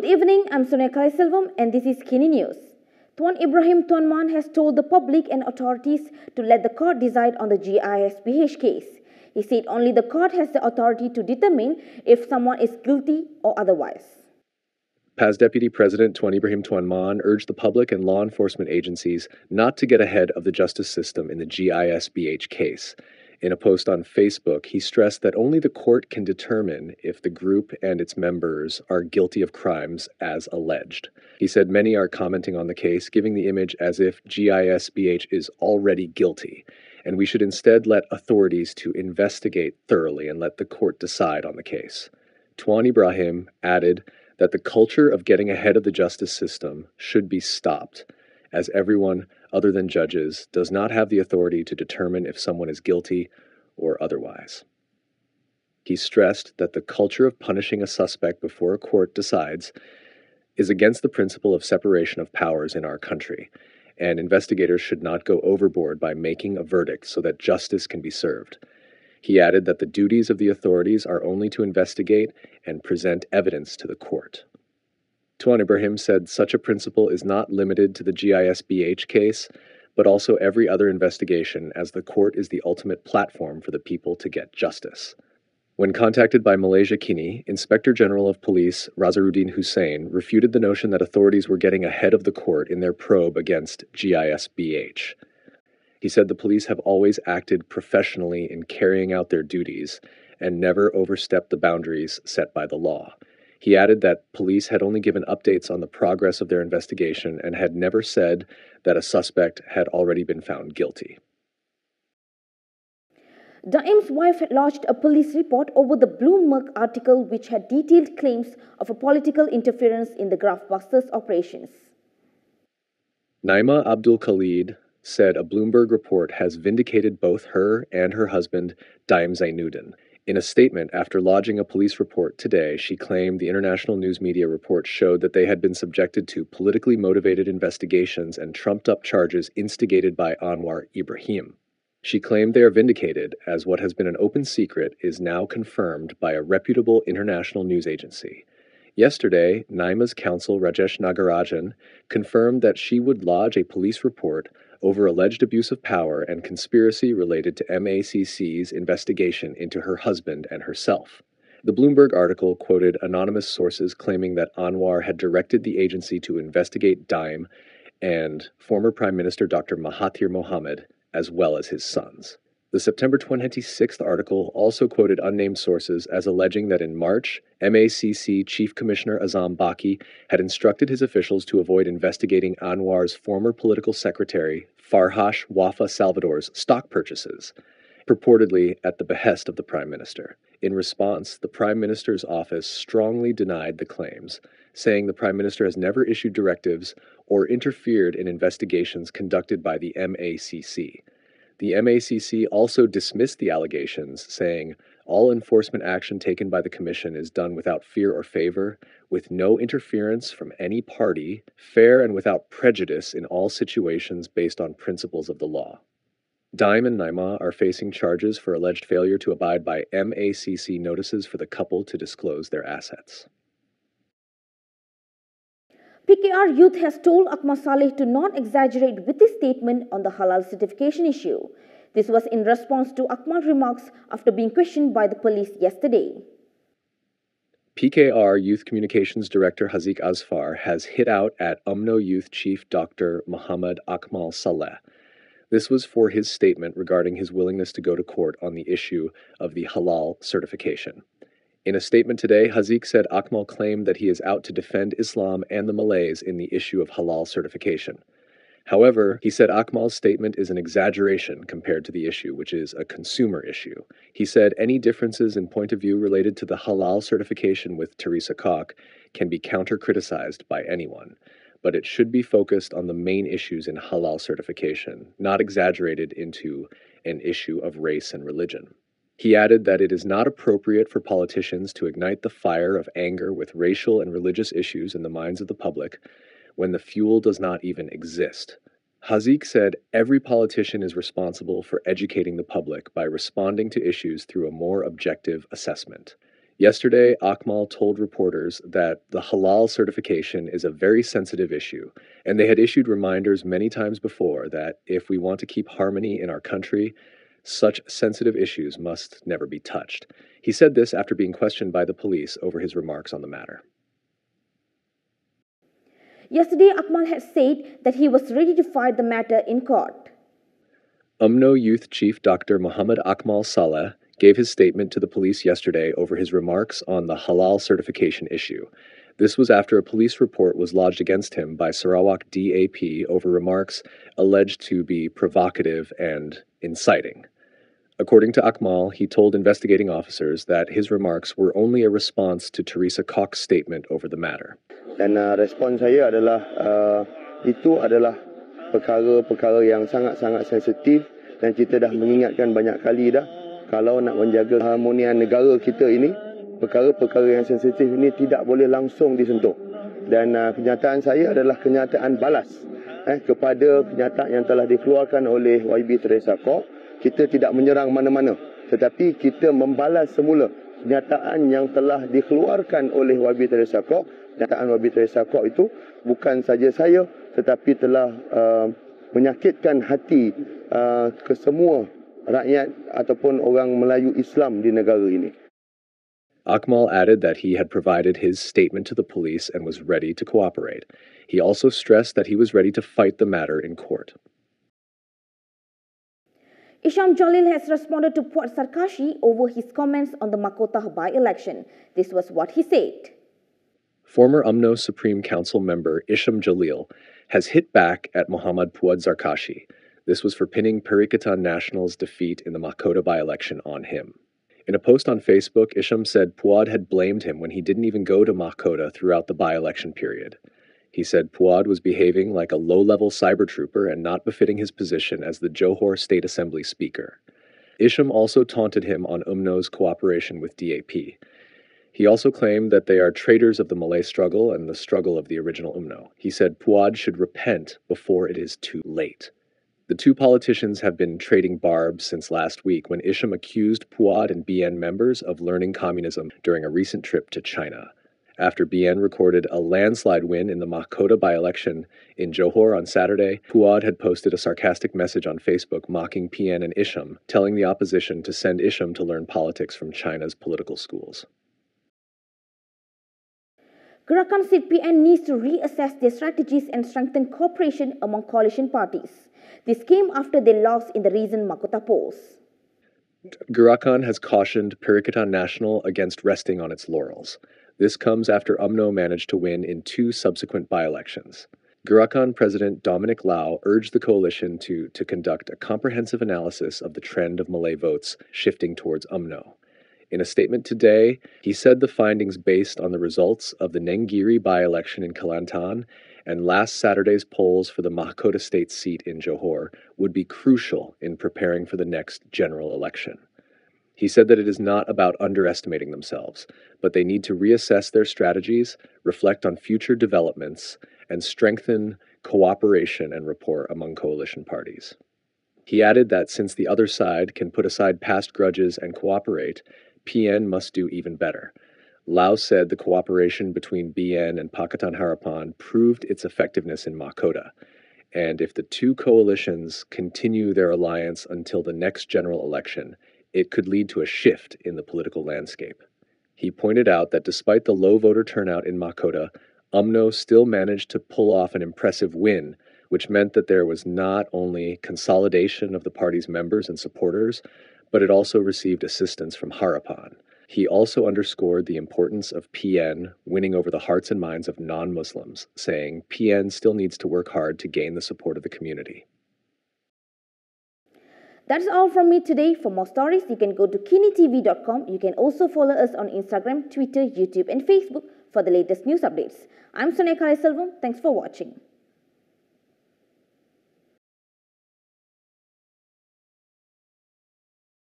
evening, I'm Sonia Kaliselvam and this is KiniNews. Tuan Ibrahim Tuan Man has told the public and authorities to let the court decide on the GISBH case. He said only the court has the authority to determine if someone is guilty or otherwise. PAS Deputy President Tuan Ibrahim Tuan Man urged the public and law enforcement agencies not to get ahead of the justice system in the GISBH case. In a post on Facebook, he stressed that only the court can determine if the group and its members are guilty of crimes as alleged. He said many are commenting on the case, giving the image as if GISBH is already guilty, and we should instead let authorities to investigate thoroughly and let the court decide on the case. Tuan Ibrahim added that the culture of getting ahead of the justice system should be stopped, as everyone other than judges does not have the authority to determine if someone is guilty or otherwise. He stressed that the culture of punishing a suspect before a court decides is against the principle of separation of powers in our country, and investigators should not go overboard by making a verdict so that justice can be served. He added that the duties of the authorities are only to investigate and present evidence to the court. Tuan Ibrahim said such a principle is not limited to the GISBH case, but also every other investigation, as the court is the ultimate platform for the people to get justice. When contacted by Malaysia Kini, Inspector General of Police Razaruddin Hussain refuted the notion that authorities were getting ahead of the court in their probe against GISBH. He said the police have always acted professionally in carrying out their duties and never overstepped the boundaries set by the law. He added that police had only given updates on the progress of their investigation and had never said that a suspect had already been found guilty. Daim's wife had lodged a police report over the Bloomberg article which had detailed claims of a political interference in the Graftbusters operations. Naima Abdul Khalid said a Bloomberg report has vindicated both her and her husband, Daim Zainuddin. In a statement after lodging a police report today, she claimed the international news media report showed that they had been subjected to politically motivated investigations and trumped-up charges instigated by Anwar Ibrahim. She claimed they are vindicated, as what has been an open secret is now confirmed by a reputable international news agency. Yesterday, Naima's counsel Rajesh Nagarajan confirmed that she would lodge a police report over alleged abuse of power and conspiracy related to MACC's investigation into her husband and herself. The Bloomberg article quoted anonymous sources claiming that Anwar had directed the agency to investigate Daim and former Prime Minister Dr Mahathir Mohamad, as well as his sons. The September 26th article also quoted unnamed sources as alleging that in March, MACC Chief Commissioner Azam Baki had instructed his officials to avoid investigating Anwar's former political secretary, Farhash Wafa Salvador's stock purchases, purportedly at the behest of the Prime Minister. In response, the Prime Minister's office strongly denied the claims, saying the Prime Minister has never issued directives or interfered in investigations conducted by the MACC. The MACC also dismissed the allegations, saying, all enforcement action taken by the Commission is done without fear or favor, with no interference from any party, fair and without prejudice in all situations based on principles of the law. Daim and Naima are facing charges for alleged failure to abide by MACC notices for the couple to disclose their assets. PKR Youth has told Akmal Saleh to not exaggerate with his statement on the halal certification issue. This was in response to Akmal's remarks after being questioned by the police yesterday. PKR Youth Communications Director Haziq Azfar has hit out at Umno Youth Chief Dr Muhamad Akmal Saleh. This was for his statement regarding his willingness to go to court on the issue of the halal certification. In a statement today, Haziq said Akmal claimed that he is out to defend Islam and the Malays in the issue of halal certification. However, he said Akmal's statement is an exaggeration compared to the issue, which is a consumer issue. He said any differences in point of view related to the halal certification with Teresa Koch can be counter-criticized by anyone, but it should be focused on the main issues in halal certification, not exaggerated into an issue of race and religion. He added that it is not appropriate for politicians to ignite the fire of anger with racial and religious issues in the minds of the public when the fuel does not even exist. Haziq said every politician is responsible for educating the public by responding to issues through a more objective assessment. Yesterday, Akmal told reporters that the halal certification is a very sensitive issue, and they had issued reminders many times before that if we want to keep harmony in our country, such sensitive issues must never be touched. He said this after being questioned by the police over his remarks on the matter. Yesterday, Akmal had said that he was ready to fight the matter in court. Umno Youth Chief Dr Muhamad Akmal Saleh gave his statement to the police yesterday over his remarks on the halal certification issue. This was after a police report was lodged against him by Sarawak DAP over remarks alleged to be provocative and inciting. According to Akmal, he told investigating officers that his remarks were only a response to Teresa Koch's statement over the matter. Dan respon saya adalah itu adalah perkara-perkara yang sangat-sangat sensitif dan kita dah mengingatkan banyak kali dah kalau nak menjaga keharmonian negara kita ini, perkara-perkara yang sensitif ini tidak boleh langsung disentuh. Dan kenyataan saya adalah kenyataan balas kepada kenyataan yang telah dikeluarkan oleh YB Teresa Koch. Kita tidak menyerang mana-mana, tetapi kita membalas semula kenyataan yang telah dikeluarkan oleh YB Teresa Koch. Kenyataan YB Teresa Koch itu bukan saja saya, tetapi telah menyakitkan hati ke semua rakyat ataupun orang Melayu Islam di negara ini. Akmal added that he had provided his statement to the police and was ready to cooperate. He also stressed that he was ready to fight the matter in court. Isham Jalil has responded to Puad Sarkashi over his comments on the Makotah by-election. This was what he said. Former UMNO Supreme Council member Isham Jalil has hit back at Muhammad Puad Sarkashi. This was for pinning Perikatan National's defeat in the Makotah by-election on him. In a post on Facebook, Isham said Puad had blamed him when he didn't even go to Makotah throughout the by-election period. He said Puad was behaving like a low-level cyber trooper and not befitting his position as the Johor State Assembly Speaker. Isham also taunted him on UMNO's cooperation with DAP. He also claimed that they are traitors of the Malay struggle and the struggle of the original UMNO. He said Puad should repent before it is too late. The two politicians have been trading barbs since last week when Isham accused Puad and BN members of learning communism during a recent trip to China. After BN recorded a landslide win in the Makotah by-election in Johor on Saturday, Puad had posted a sarcastic message on Facebook mocking PN and Isham, telling the opposition to send Isham to learn politics from China's political schools. Gerakan said PN needs to reassess their strategies and strengthen cooperation among coalition parties. This came after they lost in the recent Makotah polls. Gerakan has cautioned Perikatan Nasional against resting on its laurels. This comes after UMNO managed to win in two subsequent by-elections. Gerakan President Dominic Lau urged the coalition to conduct a comprehensive analysis of the trend of Malay votes shifting towards UMNO. In a statement today, he said the findings based on the results of the Nenggiri by-election in Kelantan and last Saturday's polls for the Mahkota State seat in Johor would be crucial in preparing for the next general election. He said that it is not about underestimating themselves, but they need to reassess their strategies, reflect on future developments, and strengthen cooperation and rapport among coalition parties. He added that since the other side can put aside past grudges and cooperate, PN must do even better. Lau said the cooperation between BN and Pakatan Harapan proved its effectiveness in Makotah, and if the two coalitions continue their alliance until the next general election, it could lead to a shift in the political landscape. He pointed out that despite the low voter turnout in Makotah, UMNO still managed to pull off an impressive win, which meant that there was not only consolidation of the party's members and supporters, but it also received assistance from Harapan. He also underscored the importance of PN winning over the hearts and minds of non-Muslims, saying PN still needs to work hard to gain the support of the community. That's all from me today. For more stories, you can go to kinitv.com. You can also follow us on Instagram, Twitter, YouTube, and Facebook for the latest news updates. I'm Sonia Kaleselvam. Thanks for watching.